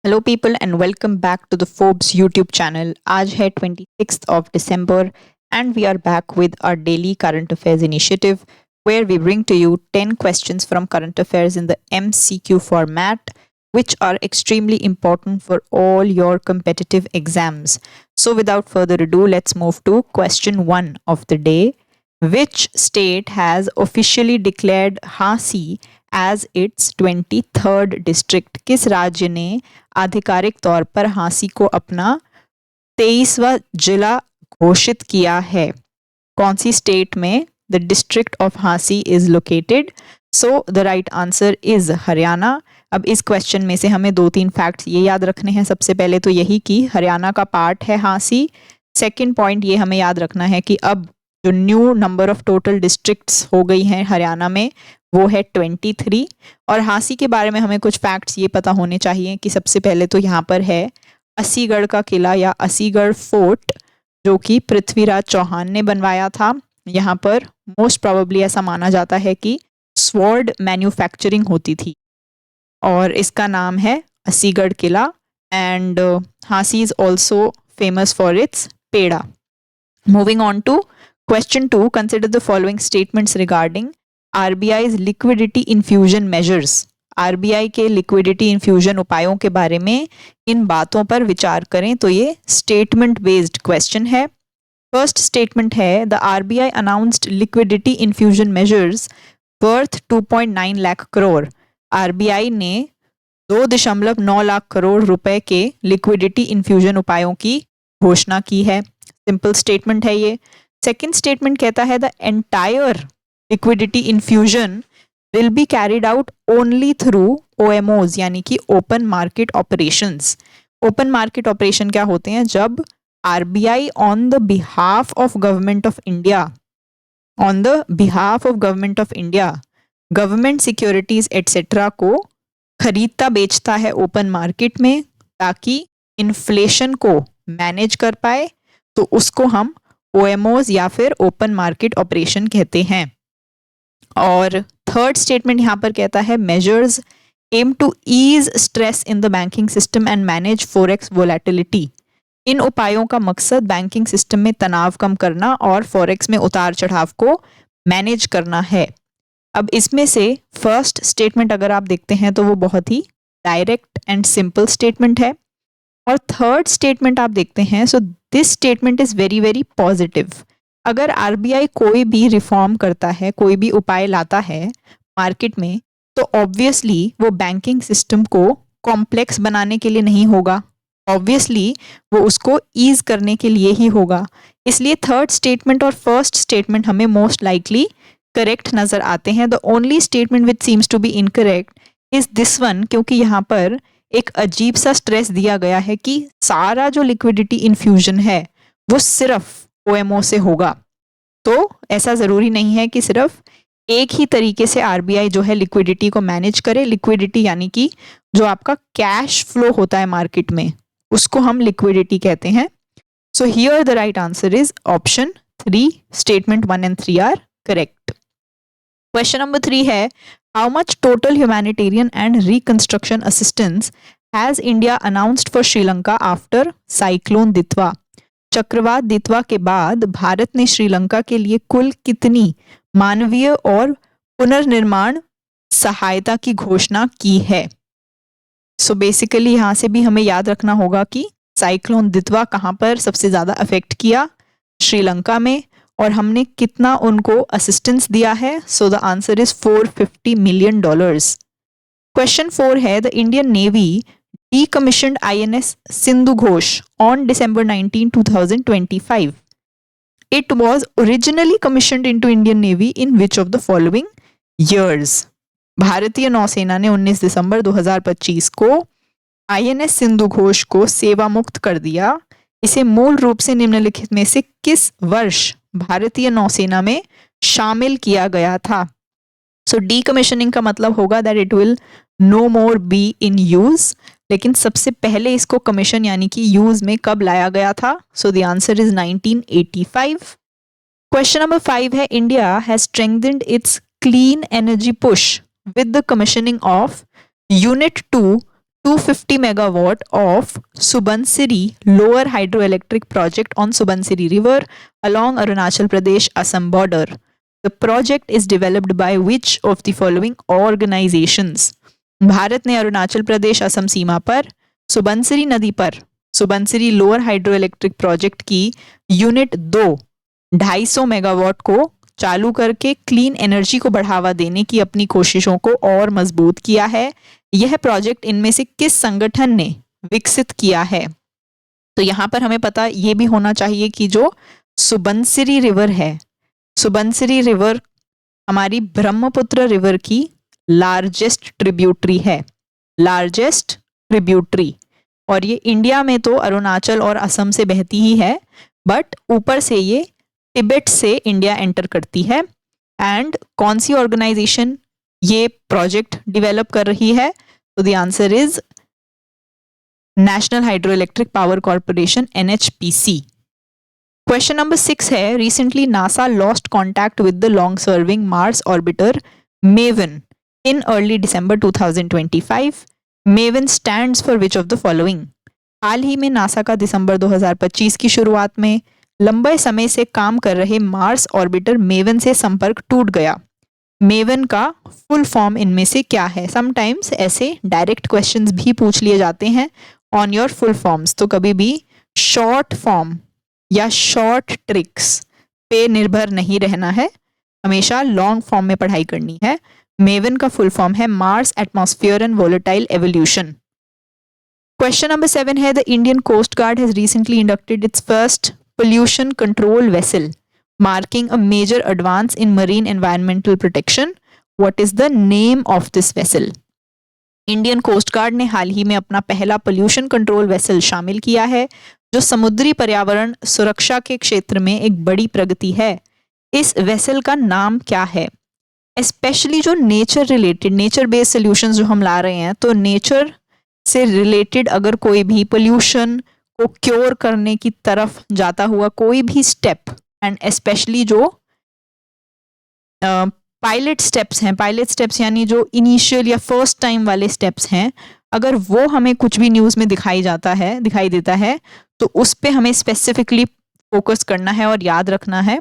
Hello people and welcome back to the Forbes YouTube channel. आज है 26th of December and we are back with our daily current affairs initiative where we bring to you 10 questions from current affairs in the MCQ format, which are extremely important for all your competitive exams. So without further ado, let's move to question 1 of the day. Which state has officially declared Hasi as its 23rd district? किस राज्य ने आधिकारिक तौर पर हांसी को अपना 23वां जिला घोषित किया है? कौन सी स्टेट में the district of Hansi is located? So the right answer is Haryana. अब इस क्वेश्चन में से हमें 2-3 फैक्ट्स ये याद रखने हैं। सबसे पहले तो यही कि हरियाणा का पार्ट है हांसी। सेकंड पॉइंट ये हमें याद रखना है कि अब जो new number of total districts हो गई हैं हरियाणा में वो है 23। और हांसी के बारे में हमें कुछ फैक्ट्स ये पता होने चाहिए कि सबसे पहले तो यहाँ पर है असीगढ़ का किला या असीगढ़ फोर्ट, जो कि पृथ्वीराज चौहान ने बनवाया था। यहाँ पर मोस्ट प्रोबेबली ऐसा माना जाता है कि स्वॉर्ड मैन्युफैक्चरिंग होती थी और इसका नाम है असीगढ़ किला। And Hansi is also famous for its peda. Moving on to question 2, consider the following statements regarding RBI's liquidity infusion measures. RBI के लिक्विडिटी इन्फ्यूजन उपायों के बारे में इन बातों पर विचार करें। तो ये स्टेटमेंट बेस्ड क्वेश्चन है। फर्स्ट स्टेटमेंट है the RBI announced liquidity infusion measures worth 2.9 lakh crore. RBI ने 2.9 लाख करोड़ रुपए के लिक्विडिटी इन्फ्यूजन उपायों की घोषणा की है। सिंपल स्टेटमेंट है ये। सेकेंड स्टेटमेंट कहता है the entire liquidity infusion will be carried out only through OMOs, यानी कि open market operations. Open market operation क्या होते हैं? जब RBI on the behalf of government of India government securities etcetera को खरीदता बेचता है ओपन मार्केट में ताकि इन्फ्लेशन को मैनेज कर पाए, तो उसको हम OMOs या फिर ओपन मार्केट ऑपरेशन कहते हैं। और थर्ड स्टेटमेंट यहाँ पर कहता है measures aim to ease stress in the banking system and manage forex volatility. इन उपायों का मकसद बैंकिंग सिस्टम में तनाव कम करना और फॉरेक्स में उतार चढ़ाव को मैनेज करना है। अब इसमें से फर्स्ट स्टेटमेंट अगर आप देखते हैं तो वो बहुत ही डायरेक्ट एंड सिंपल स्टेटमेंट है। और थर्ड स्टेटमेंट आप देखते हैं, so this statement is very very positive. अगर RBI कोई भी रिफॉर्म करता है, कोई भी उपाय लाता है मार्केट में, तो ऑब्वियसली वो बैंकिंग सिस्टम को कॉम्प्लेक्स बनाने के लिए नहीं होगा, ऑब्वियसली वो उसको ईज करने के लिए ही होगा। इसलिए थर्ड स्टेटमेंट और फर्स्ट स्टेटमेंट हमें मोस्ट लाइकली करेक्ट नजर आते हैं। The only statement which seems to be incorrect is this one, क्योंकि यहाँ पर एक अजीब सा स्ट्रेस दिया गया है कि सारा जो लिक्विडिटी इन्फ्यूजन है वो सिर्फ OMO से होगा। तो ऐसा जरूरी नहीं है कि सिर्फ एक ही तरीके से RBI जो है लिक्विडिटी को मैनेज करे। लिक्विडिटी यानी कि जो आपका कैश फ्लो होता है मार्केट में, उसको हम लिक्विडिटी कहते हैं। So here the right answer is option 3, statement 1 and 3 are correct. Question number 3 है how much total humanitarian and reconstruction assistance has India announced for Sri Lanka after cyclone Ditwah. चक्रवात Ditwah के बाद भारत ने श्रीलंका के लिए कुल कितनी मानवीय और पुनर्निर्माण सहायता की घोषणा की है? सो बेसिकली यहाँ से भी हमें याद रखना होगा कि साइक्लोन दितवा कहाँ पर सबसे ज़्यादा अफेक्ट किया? श्रीलंका में। और हमने कितना उनको असिस्टेंस दिया है? So the answer is $450 million। Question 4 है the Indian navy decommissioned INS Sindhu Ghosh on December 19, 2025. It was originally commissioned into Indian Navy in which of the following years? भारतीय नौसेना ने 19 दिसंबर 2025 को INS सिंधु घोष को सेवा मुक्त कर दिया। इसे मूल रूप से निम्नलिखित में से किस वर्ष भारतीय नौसेना में शामिल किया गया था? सो डीकमिशनिंग का मतलब होगा that it will no more be in use, लेकिन सबसे पहले इसको कमीशन यानी कि यूज में कब लाया गया था? So the answer is 1985। Question number 5 है India has strengthened it's clean energy push with the commissioning of unit 2 250 megawatt of Subansiri lower hydroelectric project on Subansiri river along Arunachal Pradesh Assam border. The project is developed by which of the following organizations? Bharat ने अरुणाचल प्रदेश असम सीमा पर सुबनसिरी नदी पर Subansiri lower hydro electric project की unit 250 megawatt को चालू करके clean energy को बढ़ावा देने की अपनी कोशिशों को और मजबूत किया है। यह प्रोजेक्ट इनमें से किस संगठन ने विकसित किया है? तो यहाँ पर हमें पता ये भी होना चाहिए कि जो सुबनसिरी रिवर है, सुबनसिरी रिवर हमारी ब्रह्मपुत्र रिवर की लार्जेस्ट ट्रिब्यूटरी है, लार्जेस्ट ट्रिब्यूटरी। और ये इंडिया में तो अरुणाचल और असम से बहती ही है, बट ऊपर से ये तिब्बत से इंडिया एंटर करती है। एंड कौन सी ऑर्गेनाइजेशन ये प्रोजेक्ट डेवलप कर रही है? तो the answer is national hydro electric power corporation, NHPC। Question number 6 है, recently NASA lost contact with the long serving Mars orbiter maven in early December 2025. Maven stands for which of the following? हाल ही में NASA का दिसंबर 2025 की शुरुआत में लंबे समय से काम कर रहे मार्स ऑर्बिटर मेवन से संपर्क टूट गया। मेवन का फुल फॉर्म इनमें से क्या है? समटाइम्स ऐसे डायरेक्ट क्वेश्चंस भी पूछ लिए जाते हैं ऑन योर फुल फॉर्म्स, तो कभी भी शॉर्ट फॉर्म या शॉर्ट ट्रिक्स पे निर्भर नहीं रहना है, हमेशा लॉन्ग फॉर्म में पढ़ाई करनी है। मेवन का फुल फॉर्म है Mars atmosphere and volatile evolution. Question number 7 है, the Indian coast guard has recently inducted its first pollution control vessel marking a major advance in marine environmental protection. What is the name of this vessel? Indian coast guard ने हाल ही में अपना पहला pollution control vessel शामिल किया है, जो समुद्री पर्यावरण सुरक्षा के क्षेत्र में एक बड़ी प्रगति है। इस वेसल का नाम क्या है? स्पेशली जो nature related, nature based solutions जो हम ला रहे हैं, तो नेचर से रिलेटेड अगर कोई भी पोल्यूशन को क्योर करने की तरफ जाता हुआ कोई भी स्टेप, एंड स्पेशली जो पायलट स्टेप्स हैं, पायलट स्टेप्स यानी जो इनिशियल या फर्स्ट टाइम वाले स्टेप्स हैं, अगर वो हमें कुछ भी न्यूज़ में दिखाई देता है तो उस पर हमें स्पेसिफिकली फोकस करना है और याद रखना है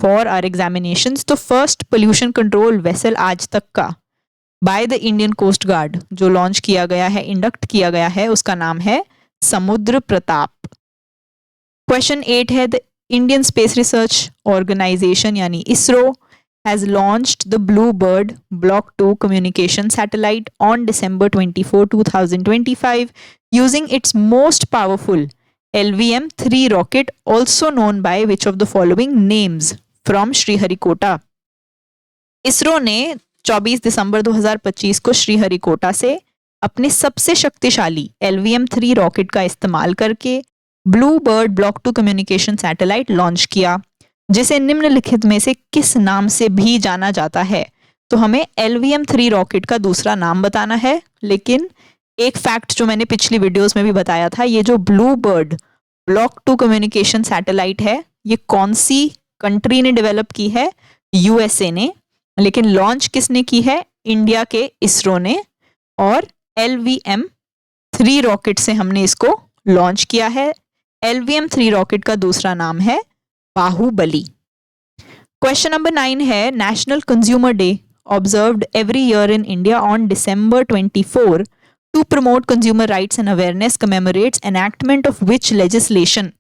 फॉर आर एग्जामिनेशंस। तो फर्स्ट पोल्यूशन कंट्रोल वेसल आज तक का by the Indian coast guard जो लॉन्च किया गया है, इंडक्ट किया गया है, उसका नाम है समुद्र प्रताप। क्वेश्चन 8 है, the Indian space research organisation यानी ISRO has launched the Bluebird Block 2 communication satellite on December 24, 2025 using its most powerful LVM-3 rocket, also known by which of the following names from Sriharikota. ISRO ने 24 दिसंबर 2025 को श्रीहरिकोटा से अपने सबसे शक्तिशाली LVM-3 rocket का इस्तेमाल करके Bluebird block 2 communication satellite launch किया, जिसे निम्नलिखित में से किस नाम से भी जाना जाता है? तो हमें LVM-3 रॉकेट का दूसरा नाम बताना है, लेकिन एक फैक्ट जो मैंने पिछली वीडियोस में भी बताया था, ये जो ब्लूबर्ड ब्लॉक 2 कम्युनिकेशन सैटेलाइट है, ये कौन सी कंट्री ने डेवलप की है? USA ने। लेकिन लॉन्च किसने की है? इंडिया के इसरो ने। और LVM-3 रॉकेट से हमने इसको लॉन्च किया है। LVM-3 रॉकेट का दूसरा नाम है बाहुबली। क्वेश्चन नंबर 9 है, national consumer day observed every year in India on December 24 to promote consumer rights and awareness commemorates enactment of which legislation.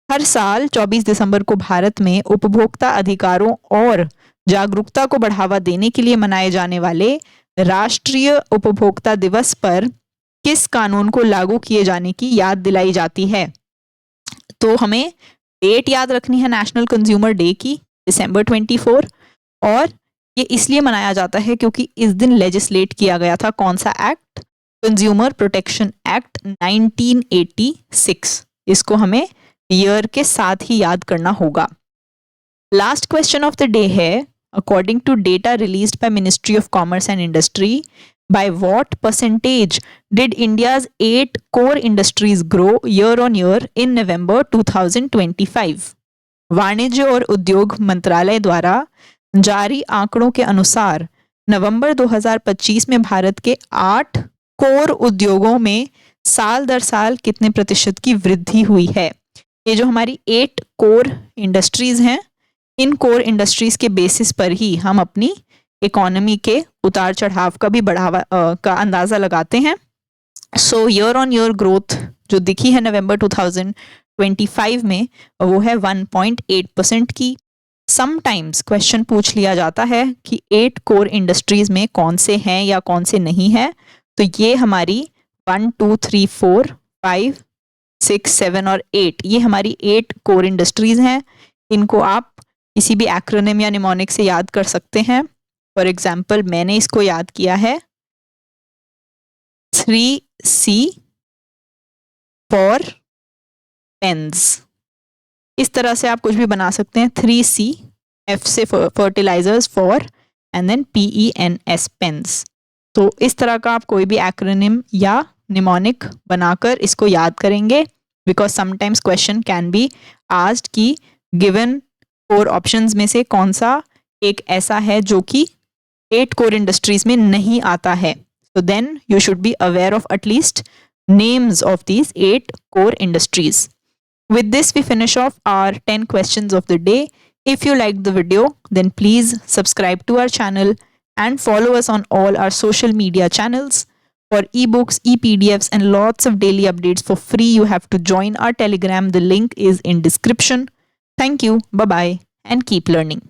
हर साल 24 दिसंबर को भारत में उपभोक्ता अधिकारों और जागरूकता को बढ़ावा देने के लिए मनाए जाने वाले राष्ट्रीय उपभोक्ता दिवस पर किस कानून को लागू किए जाने की याद दिलाई जाती है? तो हमें डेट याद रखनी है नेशनल कंज्यूमर डे की, December 24, और ये इसलिए मनाया जाता है क्योंकि इस दिन लेजिस्लेट किया गया था कौन सा एक्ट? Consumer protection act 1986। इसको हमें ईयर के साथ ही याद करना होगा। Last question of the day है, according to data released by ministry of commerce and industry, by what percentage did India's 8 core industries grow year on year in November 2025? वाणिज्य और उद्योग मंत्रालय द्वारा जारी आंकड़ों के अनुसार नवंबर 2025 में भारत के 8 कोर उद्योगों में साल दर साल कितने प्रतिशत की वृद्धि हुई है। ये जो हमारी 8 कोर इंडस्ट्रीज हैं, इन कोर इंडस्ट्रीज के बेसिस पर ही हम अपनी इकोनॉमी के उतार चढ़ाव का भी बढ़ावा का अंदाजा लगाते हैं। सो ईयर ऑन ईयर ग्रोथ जो दिखी है नवंबर 2025 में वो है 1.8% की। समटाइम्स क्वेश्चन पूछ लिया जाता है कि 8 कोर इंडस्ट्रीज में कौन से हैं या कौन से नहीं है। तो ये हमारी 1 2 3 4 5 6 7 और 8 ये हमारी 8 कोर इंडस्ट्रीज हैं। इनको आप किसी भी एक्रोनिम या निमोनिक से याद कर सकते हैं। फॉर एग्जाम्पल मैंने इसको याद किया है 3C फॉर पेन्स। इस तरह से आप कुछ भी बना सकते हैं। 3C, F से fertilisers, four and then PENS pens. तो इस तरह का आप कोई भी एक्रोनिम या निमोनिक बनाकर इसको याद करेंगे, because sometimes question can be asked कि गिवन 4 ऑप्शंस में से कौन सा एक ऐसा है जो कि 8 कोर इंडस्ट्रीज में नहीं आता है। So then you should be aware of at least names of these 8 core industries. With this, we finish off our 10 questions of the day. If you liked the video, then please subscribe to our channel and follow us on all our social media channels. For ebooks, e-PDFs and lots of daily updates for free, you have to join our Telegram. The link is in description. Thank you. Bye-bye and keep learning.